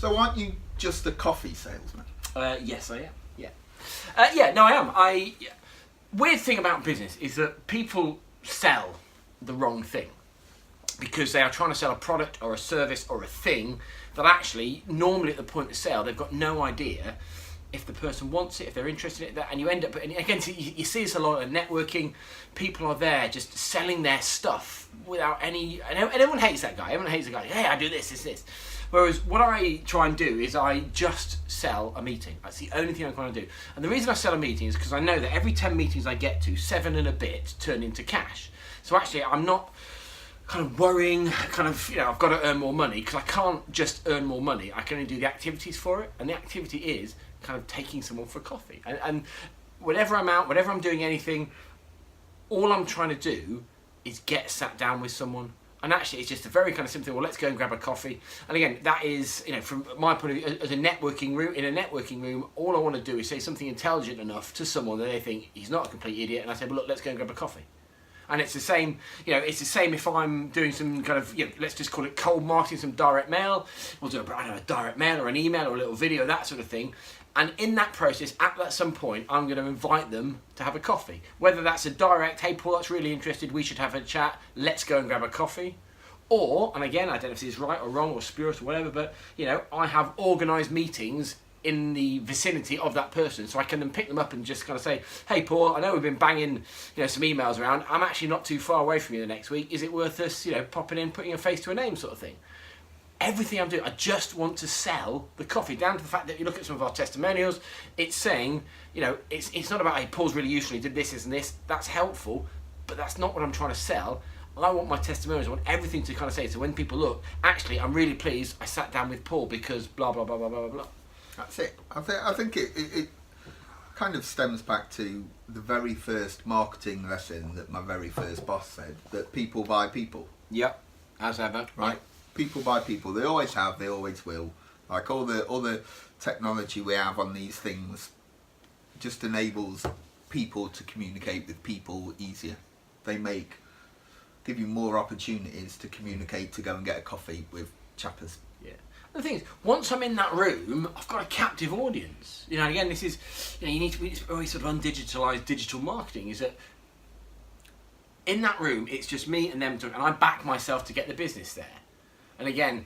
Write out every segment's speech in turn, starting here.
So aren't you just a coffee salesman? Yes, I am. Yeah. No, I am. Weird thing about business is that people sell the wrong thing because they are trying to sell a product or a service or a thing that actually, normally at the point of sale, they've got no idea if the person wants it, if they're interested in it, and you end up, and again, you see this a lot in networking, people are there just selling their stuff without any, and everyone hates that guy, hey, I do this. Whereas what I try and do is I just sell a meeting. That's the only thing I'm trying to do. And the reason I sell a meeting is because I know that every 10 meetings I get to, 7 and a bit turn into cash. So actually I'm not kind of worrying, I've got to earn more money, because I can't just earn more money. I can only do the activities for it, and the activity is kind of taking someone for coffee. And whenever I'm out, whenever I'm doing anything, all I'm trying to do is get sat down with someone. And actually, it's just a very kind of simple thing. Well, let's go and grab a coffee. And again, that is, from my point of view, as a networking room, in a networking room, all I want to do is say something intelligent enough to someone that they think he's not a complete idiot. And I say, well, look, let's go and grab a coffee. And it's the same, it's the same if I'm doing some kind of, let's just call it cold marketing, some direct mail. We'll do a direct mail or an email or a little video, that sort of thing. And in that process, at some point, I'm going to invite them to have a coffee. Whether that's a direct, hey, Paul, that's really interested, we should have a chat, let's go and grab a coffee. Or, and again, I don't know if this is right or wrong or spurious or whatever, but, I have organised meetings in the vicinity of that person, so I can then pick them up and just kind of say, hey, Paul, I know we've been banging, some emails around, I'm actually not too far away from you the next week, is it worth us, popping in, putting a face to a name sort of thing? Everything I'm doing, I just want to sell the coffee, down to the fact that you look at some of our testimonials, it's saying, it's not about, hey, Paul's really useful, he did this and this, that's helpful, but that's not what I'm trying to sell. I want my testimonials, I want everything to kind of say, so when people look, actually, I'm really pleased I sat down with Paul because blah, blah, blah, blah, blah, blah. That's it. I think it kind of stems back to the very first marketing lesson that my very first boss said, that people buy people. Yep, as ever. Right? People buy people. They always have, they always will. Like all the technology we have on these things just enables people to communicate with people easier. They give you more opportunities to communicate, to go and get a coffee with chappers. Yeah. The thing is, once I'm in that room, I've got a captive audience. Again, this is, you need to be very sort of undigitalised digital marketing, is that in that room, it's just me and them talking, and I back myself to get the business there. And again,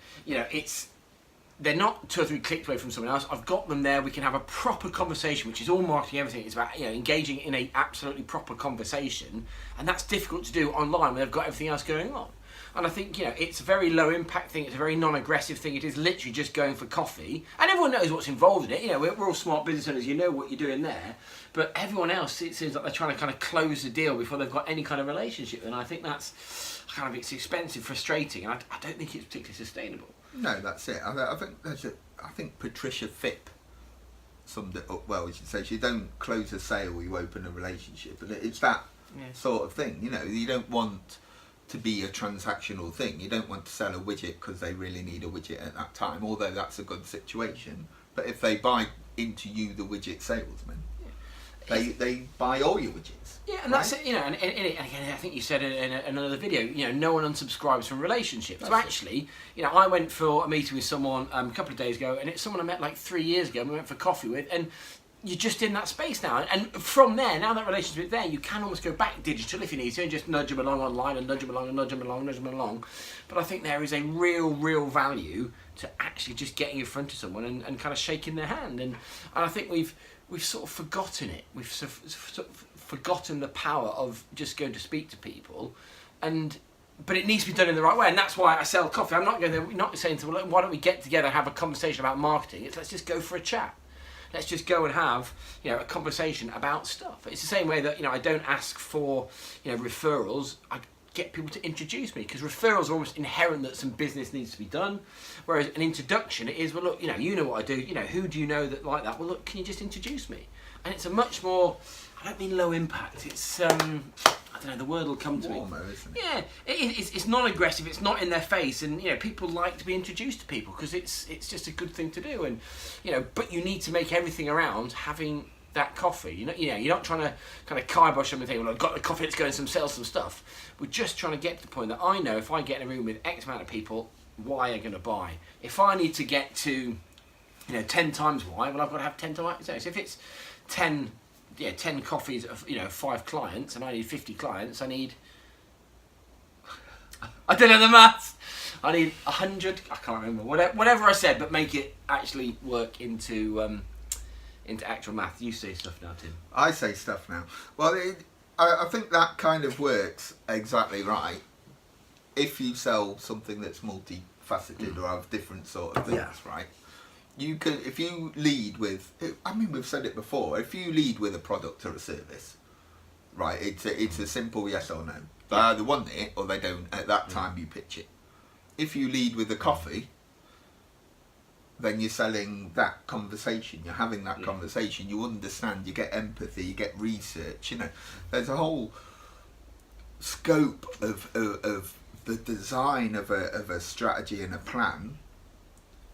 they're not 2 or 3 clicks away from someone else. I've got them there. We can have a proper conversation, which is all marketing. Everything is about engaging in a absolutely proper conversation, and that's difficult to do online when they've got everything else going on. And I think it's a very low impact thing. It's a very non-aggressive thing. It is literally just going for coffee, and everyone knows what's involved in it. We're all smart business owners. You know what you're doing there, but everyone else, it seems like they're trying to kind of close the deal before they've got any kind of relationship, and I think that's kind of, it's expensive, frustrating, and I don't think it's particularly sustainable. No, that's it. I think Patricia Phipp summed it up well. She says, you don't close a sale, you open a relationship, and it's that sort of thing. You don't want to be a transactional thing. You don't want to sell a widget because they really need a widget at that time, although that's a good situation. But if they buy into you, the widget salesman, they buy all your widgets. Yeah, and that's it, and again, I think you said in another video, no one unsubscribes from relationships. So actually, I went for a meeting with someone a couple of days ago, and it's someone I met like 3 years ago, and we went for coffee with, and you're just in that space now. And from there, now that relationship is there, you can almost go back digital if you need to, and just nudge them along online, and nudge them along, and nudge them along, nudge them along. But I think there is a real value to actually just getting in front of someone and kind of shaking their hand. And I think we've sort of forgotten it. We've sort of forgotten the power of just going to speak to people, but it needs to be done in the right way, and that's why I sell coffee. I'm not saying to, well, why don't we get together and have a conversation about marketing? It's let's just go for a chat. Let's just go and have a conversation about stuff. It's the same way that I don't ask for referrals. I get people to introduce me, because referrals are almost inherent that some business needs to be done, whereas an introduction, it is, well, look, you know what I do, who do you know that like that? Well, look, can you just introduce me? And it's a much more, I don't mean low impact, it's I don't know, the word will come to warmer, me. Isn't it? Yeah, it's non-aggressive, it's not in their face, and people like to be introduced to people because it's just a good thing to do, and but you need to make everything around having that coffee. You're not trying to kind of kibosh them and think, well, I've got the coffee, let's go and sell some stuff. We're just trying to get to the point that I know if I get in a room with X amount of people, Y are going to buy. If I need to get to 10 times why, well, I've got to have 10 times. So if it's 10 coffees of 5 clients, and I need 50 clients, I don't know the maths. I need 100. I can't remember whatever I said, but make it actually work into actual math. You say stuff now, Tim. I say stuff now. Well, I think that kind of works exactly right. If you sell something that's multifaceted or have different sort of things, right? You can, if you lead with, I mean, we've said it before. If you lead with a product or a service, right? It's a simple yes or no. They either want it or they don't. At that time, you pitch it. If you lead with a coffee, then you're selling that conversation. You're having that conversation. You understand. You get empathy. You get research. There's a whole scope of the design of a strategy and a plan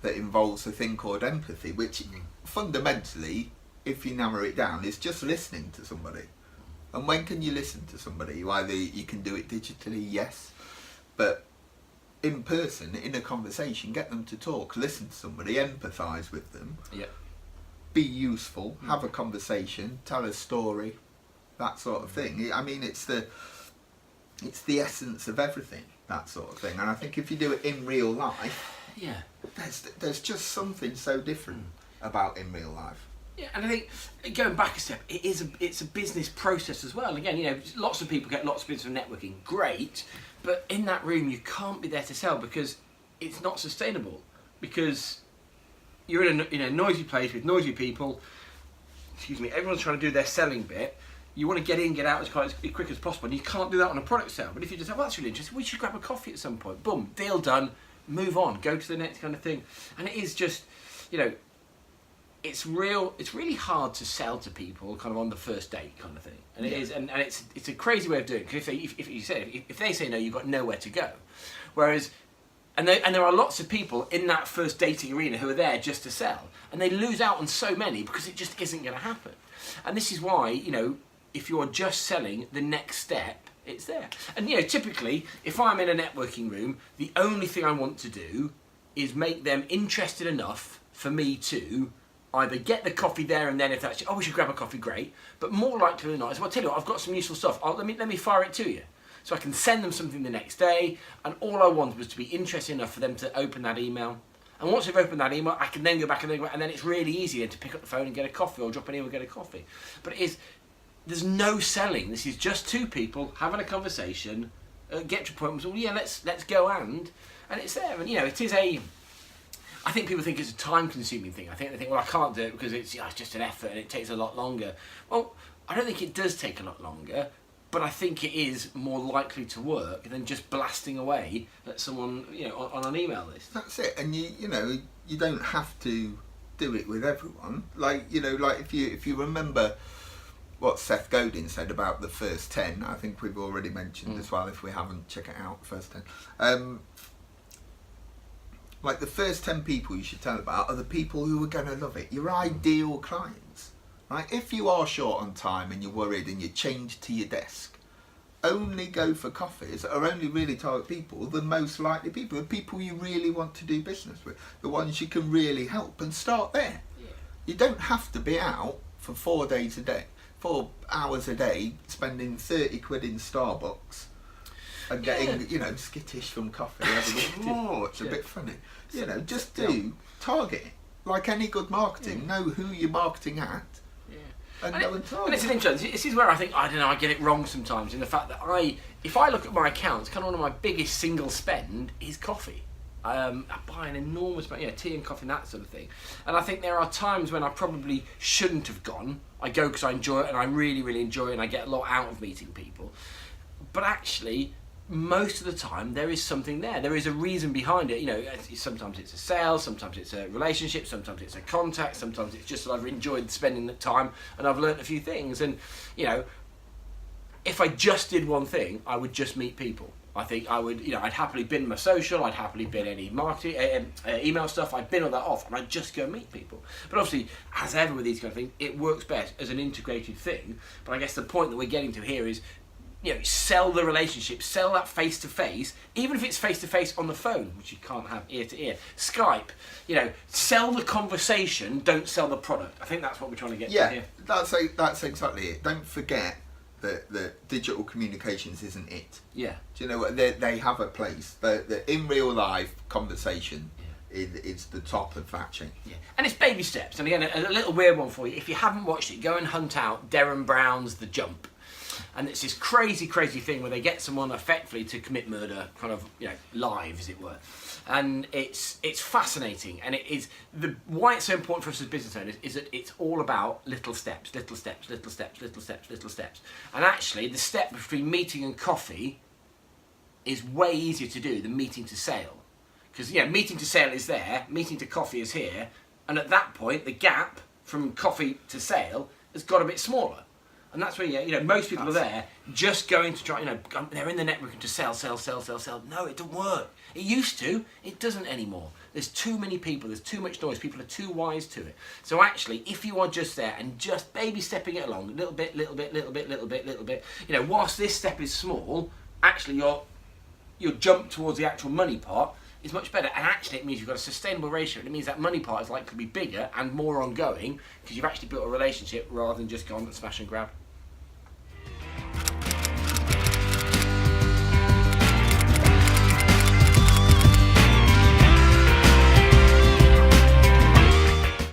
that involves a thing called empathy, which fundamentally, if you narrow it down, is just listening to somebody. And when can you listen to somebody? You can do it digitally, yes, but in person, in a conversation, get them to talk, listen to somebody, empathise with them, be useful, have a conversation, tell a story, that sort of thing. I mean, it's the essence of everything, that sort of thing. And I think if you do it in real life, there's just something so different about in real life. Yeah, and I think going back a step, it's a business process as well. Again, lots of people get lots of business from networking, great, but in that room you can't be there to sell because it's not sustainable. Because you're in a noisy place with noisy people. Excuse me, everyone's trying to do their selling bit. You want to get in, get out as quick as possible, and you can't do that on a product sale. But if you just say, well, that's really interesting, we should grab a coffee at some point. Boom, deal done. Move on, go to the next kind of thing. And it is just, it's really hard to sell to people kind of on the first date kind of thing. And it is, and it's a crazy way of doing it, because if they say no, you've got nowhere to go. Whereas, and there are lots of people in that first dating arena who are there just to sell, and they lose out on so many because it just isn't going to happen. And this is why, if you're just selling the next step, it's there. And typically, if I'm in a networking room, the only thing I want to do is make them interested enough for me to either get the coffee there and then, if that's, we should grab a coffee, great. But more likely than not, is, well, I'll tell you what, I've got some useful stuff. Let me fire it to you. So I can send them something the next day, and all I want was to be interested enough for them to open that email. And once they've opened that email, I can then go back and then it's really easy then to pick up the phone and get a coffee, or drop an email and get a coffee. But there's no selling. This is just two people having a conversation, get to a point where, well, let's go and it's there. And it is I think people think it's a time-consuming thing. I think they think, well, I can't do it because it's just an effort and it takes a lot longer. Well, I don't think it does take a lot longer, but I think it is more likely to work than just blasting away at someone, on an email list. That's it. And you don't have to do it with everyone. Like if you remember what Seth Godin said about the first 10, I think we've already mentioned as well. If we haven't, check it out. First 10. Like the first 10 people you should tell about are the people who are going to love it. Your ideal clients, right? If you are short on time and you're worried and you change to your desk, only go for coffees that are only really target people, the most likely people, the people you really want to do business with, the ones you can really help, and start there. Yeah. You don't have to be out for 4 days a day, 4 hours a day, spending 30 quid in Starbucks and getting, skittish from coffee. It's a bit funny. Just target it. Like any good marketing, know who you're marketing at. And go and target. And it's an interesting. This is where I think, I get it wrong sometimes, in the fact that if I look at my accounts, kind of one of my biggest single spend is coffee. I buy an enormous amount, tea and coffee and that sort of thing. And I think there are times when I probably shouldn't have gone. I go because I enjoy it and I really, really enjoy it and I get a lot out of meeting people. But actually, most of the time there is something there. There is a reason behind it. Sometimes it's a sale, sometimes it's a relationship, sometimes it's a contact, sometimes it's just that I've enjoyed spending the time and I've learnt a few things. And if I just did one thing, I would just meet people. I think I would, I'd happily bin my social, I'd happily bin any marketing, email stuff, I'd bin all that off and I'd just go meet people. But obviously, as ever with these kind of things, it works best as an integrated thing. But I guess the point that we're getting to here is, sell the relationship, sell that face to face, even if it's face to face on the phone, which you can't have ear to ear. Skype, sell the conversation, don't sell the product. I think that's what we're trying to get to here. That's exactly it. Don't forget that digital communications isn't it. Yeah. Do you know what? They have a place. The in real life conversation is the top of that chain. Yeah. And it's baby steps. And again, a little weird one for you. If you haven't watched it, go and hunt out Derren Brown's The Jump. And it's this crazy, crazy thing where they get someone effectively to commit murder, kind of, live, as it were. And it's fascinating. And it is why it's so important for us as business owners is that it's all about little steps, little steps, little steps, little steps, little steps. And actually, the step between meeting and coffee is way easier to do than meeting to sale. Because, meeting to sale is there, meeting to coffee is here. And at that point, the gap from coffee to sale has got a bit smaller. And that's where, most people are there just going to try, they're in the networking to sell. No, it doesn't work. It used to. It doesn't anymore. There's too many people. There's too much noise. People are too wise to it. So actually, if you are just there and just baby stepping it along, little bit, whilst this step is small, actually your jump towards the actual money part is much better. And actually, it means you've got a sustainable ratio. It means that money part is likely to be bigger and more ongoing because you've actually built a relationship rather than just gone and smash and grab.